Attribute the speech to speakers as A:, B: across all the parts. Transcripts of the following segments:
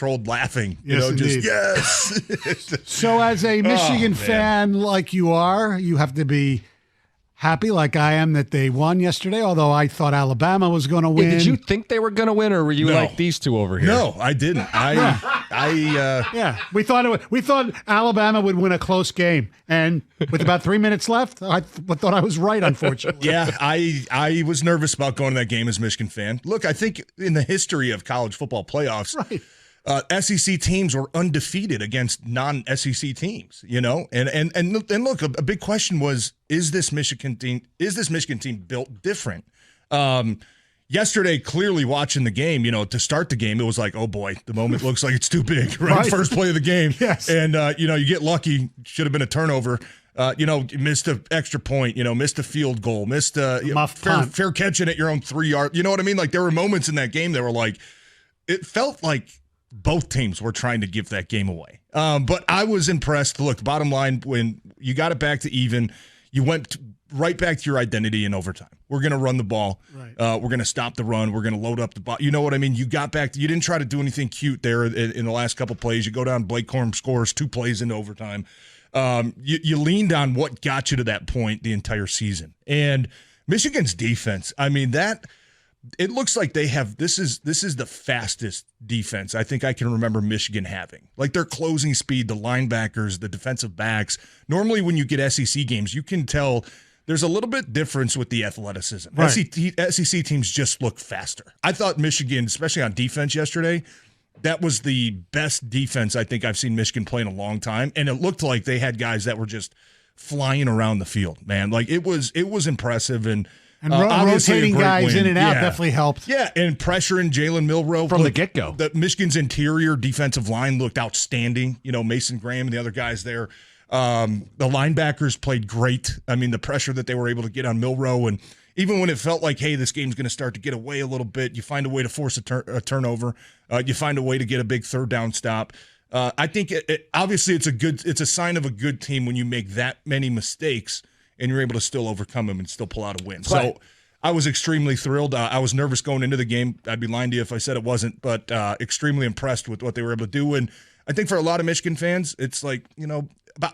A: controlled laughing.
B: Yes,
A: just
B: indeed.
A: yes.
B: So as a Michigan fan like you are, you have to be happy like I am that they won yesterday, although I thought Alabama was going to win.
C: Did you think they were going to win, or were you like these two over here?
A: No, I didn't.
B: We thought Alabama would win a close game, and with about 3 minutes left, I thought I was right, unfortunately.
A: Yeah, I was nervous about going to that game as a Michigan fan. Look, I think in the history of college football playoffs, SEC teams were undefeated against non-SEC teams, and look, a big question was, is this Michigan team built different? Yesterday, clearly watching the game, to start the game, it was like, oh boy, the moment looks like it's too big, right? First play of the game.
B: Yes.
A: And, you get lucky, should have been a turnover. Missed an extra point, missed a field goal, missed a fair catching at your own 3 yard. You know what I mean? Like, there were moments in that game that were like, it felt like both teams were trying to give that game away. But I was impressed. Look, bottom line, when you got it back to even, you went right back to your identity in overtime. We're going to run the ball.
B: Right.
A: We're going to stop the run. We're going to load up the ball. You know what I mean? You got back. You didn't try to do anything cute there in the last couple plays. You go down, Blake Corum scores 2 plays into overtime. You leaned on what got you to that point the entire season. And Michigan's defense, I mean, it looks like they have this is the fastest defense I think I can remember Michigan having. Like, their closing speed, the linebackers, the defensive backs. Normally when you get SEC games, you can tell there's a little bit difference with the athleticism.
B: Right.
A: SEC teams just look faster. I thought Michigan, especially on defense yesterday, that was the best defense I think I've seen Michigan play in a long time. And it looked like they had guys that were just flying around the field, man. Like, it was impressive. And
B: rotating guys in and out definitely helped.
A: Yeah, and pressuring Jalen Milroe
C: from the get-go.
A: The Michigan's interior defensive line looked outstanding. Mason Graham and the other guys there. The linebackers played great. I mean, the pressure that they were able to get on Milroe, and even when it felt like, hey, this game's going to start to get away a little bit, you find a way to force a turnover. You find a way to get a big third down stop. I think obviously it's a sign of a good team when you make that many mistakes and you're able to still overcome them and still pull out a win. So I was extremely thrilled. I was nervous going into the game. I'd be lying to you if I said it wasn't, but extremely impressed with what they were able to do. And I think for a lot of Michigan fans, it's like,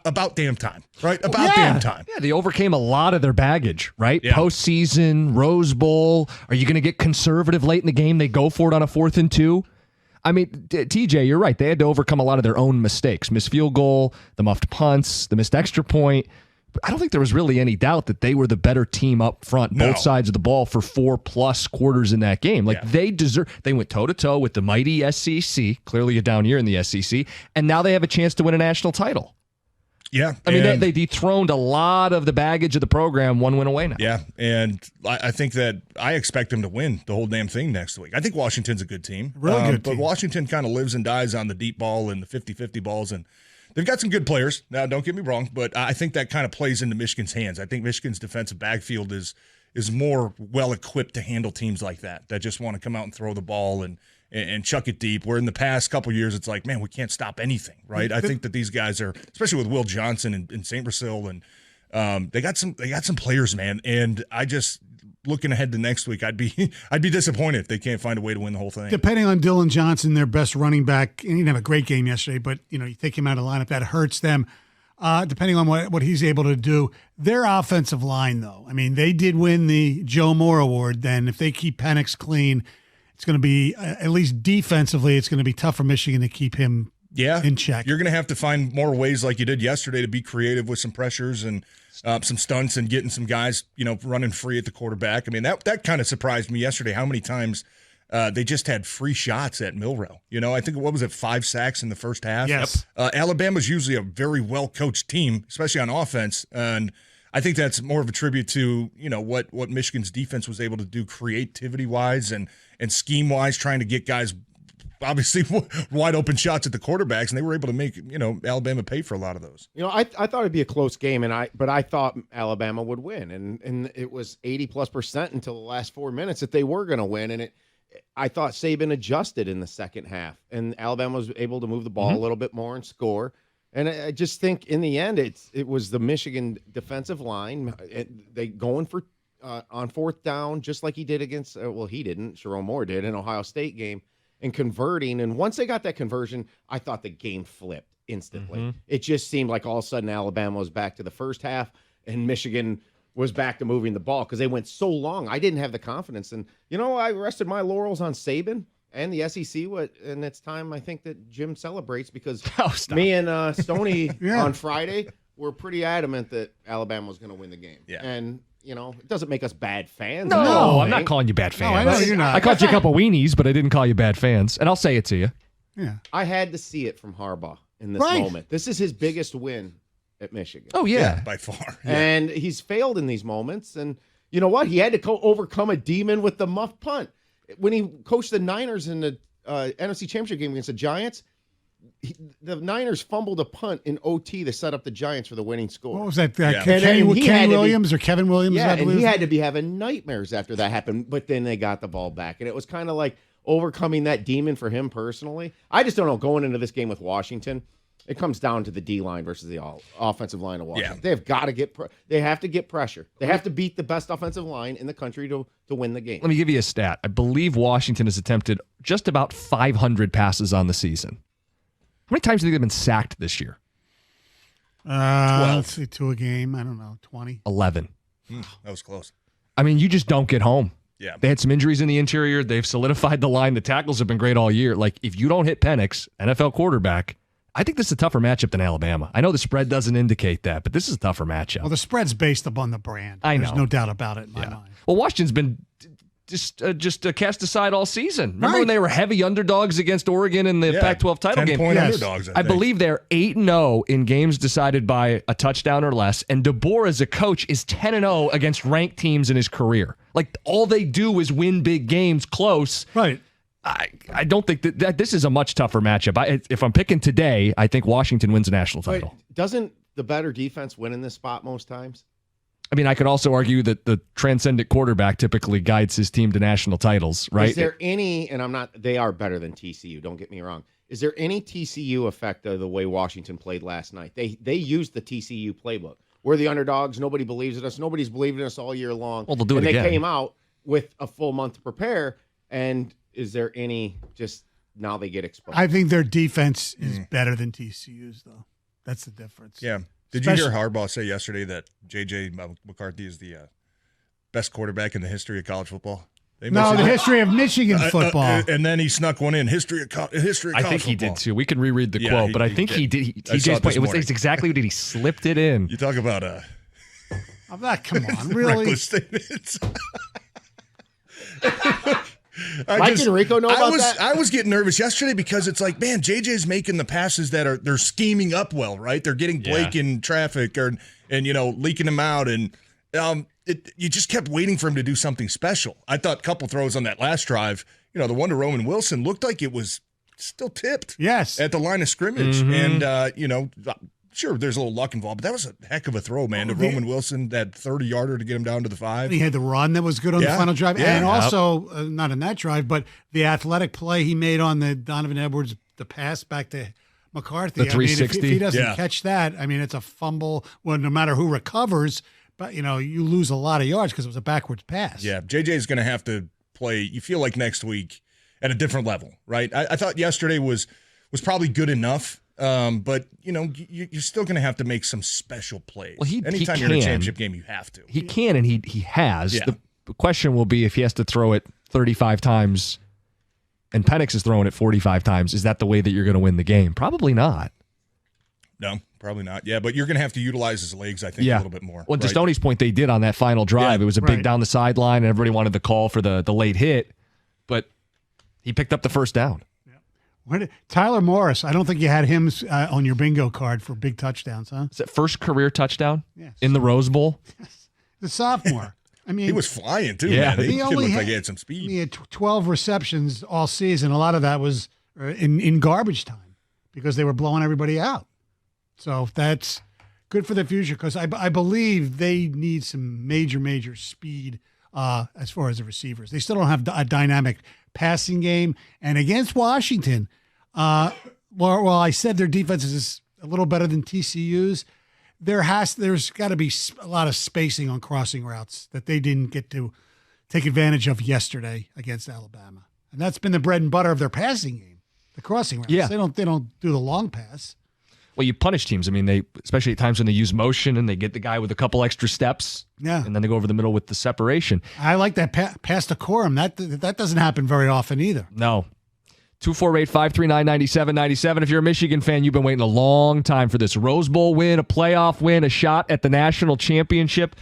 A: about damn time, right? Damn time.
C: Yeah, they overcame a lot of their baggage, right? Yeah. Postseason, Rose Bowl. Are you going to get conservative late in the game? They go for it on a 4th and 2. I mean, TJ, you're right. They had to overcome a lot of their own mistakes. Missed field goal, the muffed punts, the missed extra point. I don't think there was really any doubt that they were the better team up front, both sides of the ball, for 4+ quarters in that game. Like, they went toe-to-toe with the mighty SEC, clearly a down year in the SEC, and now they have a chance to win a national title.
A: Yeah.
C: I mean, they dethroned a lot of the baggage of the program, one win away now.
A: Yeah, and I think that I expect them to win the whole damn thing next week. I think Washington's a good team.
B: Really good team.
A: But Washington kind of lives and dies on the deep ball and the 50-50 balls, and they've got some good players. Now, don't get me wrong, but I think that kind of plays into Michigan's hands. I think Michigan's defensive backfield is more well-equipped to handle teams like that just want to come out and throw the ball and chuck it deep, where in the past couple of years it's like, man, we can't stop anything, right? I think that these guys are, especially with Will Johnson and St. Brazil, and they got some players, man. And I just, looking ahead to next week, I'd be disappointed if they can't find a way to win the whole thing.
B: Depending on Dylan Johnson, their best running back, and he didn't have a great game yesterday, but you take him out of the lineup, that hurts them. Depending on what he's able to do. Their offensive line, though, I mean, they did win the Joe Moore Award. Then if they keep Penix clean, it's going to be, at least defensively, it's going to be tough for Michigan to keep him in check.
A: You're going to have to find more ways like you did yesterday to be creative with some pressures and some stunts and getting some guys, running free at the quarterback. I mean, that kind of surprised me yesterday, how many times they just had free shots at Milroe. I think, 5 sacks in the first half?
B: Yes.
A: Alabama's usually a very well-coached team, especially on offense, and I think that's more of a tribute to, what Michigan's defense was able to do creativity-wise and scheme-wise, trying to get guys obviously wide open shots at the quarterbacks, and they were able to make, Alabama pay for a lot of those.
D: I thought it'd be a close game, but I thought Alabama would win, and it was 80+% until the last 4 minutes that they were going to win, and I thought Saban adjusted in the second half, and Alabama was able to move the ball a little bit more and score. And I just think in the end, it was the Michigan defensive line. They going for on 4th down, just like he did against. He didn't. Sherrone Moore did in Ohio State game, and converting. And once they got that conversion, I thought the game flipped instantly. It just seemed like all of a sudden Alabama was back to the first half and Michigan was back to moving the ball because they went so long. I didn't have the confidence. And, I rested my laurels on Saban and the SEC. And it's time, I think, that Jim celebrates because me and Stoney on Friday were pretty adamant that Alabama was going to win the game.
A: Yeah.
D: And, it doesn't make us bad fans.
C: No, I'm not calling you bad fans.
B: No, I know you're not.
C: I called you a couple weenies, but I didn't call you bad fans. And I'll say it to you.
B: Yeah.
D: I had to see it from Harbaugh in this moment. This is his biggest win at Michigan.
C: Oh, yeah.
A: By far. Yeah.
D: And he's failed in these moments. And you know what? He had to overcome a demon with the muff punt. When he coached the Niners in the NFC Championship game against the Giants, the Niners fumbled a punt in OT to set up the Giants for the winning score.
B: What was that?
D: Kenny
B: Williams or Kevin Williams?
D: Yeah, and he had to be having nightmares after that happened. But then they got the ball back. And it was kind of like overcoming that demon for him personally. I just don't know. Going into this game with Washington, it comes down to the D-line versus the offensive line of Washington.
A: Yeah.
D: They've got to they have to get pressure. They have to beat the best offensive line in the country to win the game.
C: Let me give you a stat. I believe Washington has attempted just about 500 passes on the season. How many times have they been sacked this year?
B: Let's see, 2 a game. I don't know, 20.
C: 11.
A: That was close.
C: I mean, you just don't get home.
A: Yeah.
C: They had some injuries in the interior. They've solidified the line. The tackles have been great all year. Like, if you don't hit Penix, NFL quarterback, I think this is a tougher matchup than Alabama. I know the spread doesn't indicate that, but this is a tougher matchup.
B: Well, the spread's based upon the brand.
C: I know.
B: There's no doubt about it in my mind.
C: Well, Washington's been just cast aside all season. Remember when they were heavy underdogs against Oregon in the Pac-12 title game?
A: 10-point underdogs,
C: I believe they're 8-0 in games decided by a touchdown or less, and DeBoer as a coach is 10-0 against ranked teams in his career. Like, all they do is win big games close.
B: Right.
C: I don't think that this is a much tougher matchup. If I'm picking today, I think Washington wins a national title.
D: But doesn't the better defense win in this spot most times?
C: I mean, I could also argue that the transcendent quarterback typically guides his team to national titles, right?
D: Is there any, and they are better than TCU, don't get me wrong. Is there any TCU effect of the way Washington played last night? They used the TCU playbook. We're the underdogs. Nobody believes in us. Nobody's believed in us all year long.
C: Well, they'll do it
D: again.
C: again.
D: They came out with a full month to prepare, and is there any just now they get exposed?
B: I think their defense is better than TCU's, though. That's the difference.
A: Yeah. Did you hear Harbaugh say yesterday that J.J. McCarthy is the best quarterback in the history of college football?
B: No, the history of Michigan football.
A: And then he snuck one in, history of college football.
C: I think he did, too. We can reread the quote, but I think he did. TJ's point, it's exactly what he slipped it in.
A: You talk about
B: I'm not, come on, really?
A: reckless statements.
D: Mike and Rico know about that?
A: I was getting nervous yesterday because it's like, man, JJ's making the passes that they're scheming up well, right? They're getting Blake in traffic and leaking him out, and you just kept waiting for him to do something special. I thought a couple throws on that last drive, the one to Roman Wilson looked like it was still tipped.
B: Yes,
A: at the line of scrimmage, and sure, there's a little luck involved, but that was a heck of a throw, man, to Roman Wilson, that 30-yarder to get him down to the 5.
B: He had the run that was good on the final drive, and also, not in that drive, but the athletic play he made on the Donovan Edwards, the pass back to McCarthy.
C: The 360.
B: If he doesn't catch that, it's a fumble. Well, no matter who recovers, but, you lose a lot of yards because it was a backwards pass.
A: Yeah, JJ's going to have to play, you feel like next week, at a different level, right? I thought yesterday was probably good enough. But you're still going to have to make some special plays.
C: Well,
A: anytime you're in a championship game, you have to.
C: He can, and he has.
A: Yeah.
C: The question will be if he has to throw it 35 times, and Penix is throwing it 45 times. Is that the way that you're going to win the game? Probably not.
A: No, probably not. Yeah, but you're going to have to utilize his legs, I think, a little bit more.
C: Well, to Stoney's point, they did on that final drive.
A: Yeah,
C: it was a big down the sideline, and everybody wanted the call for the late hit, but he picked up the first down.
B: Tyler Morris, I don't think you had him on your bingo card for big touchdowns, huh?
C: Is that first career touchdown
B: Yes.
C: in the Rose Bowl?
B: Yes. The sophomore.
A: He was flying, too,
C: Yeah.
A: man. He looked like he had some speed.
B: He had 12 receptions all season. A lot of that was in garbage time because they were blowing everybody out. So that's good for the future because I believe they need some major speed as far as the receivers. They still don't have a dynamic passing game. And against Washington, well, I said their defense is a little better than TCU's. There's got to be a lot of spacing on crossing routes that they didn't get to take advantage of yesterday against Alabama. And that's been the bread and butter of their passing game, the crossing routes.
C: Yeah.
B: They don't do the long pass.
C: Well, you punish teams. I mean, they, especially at times when they use motion and they get the guy with a couple extra steps.
B: Yeah.
C: And then they go over the middle with the separation.
B: I like that pass decorum. That doesn't happen very often either.
C: No. 248-539-9797. If you're a Michigan fan, you've been waiting a long time for this Rose Bowl win, a playoff win, a shot at the national championship.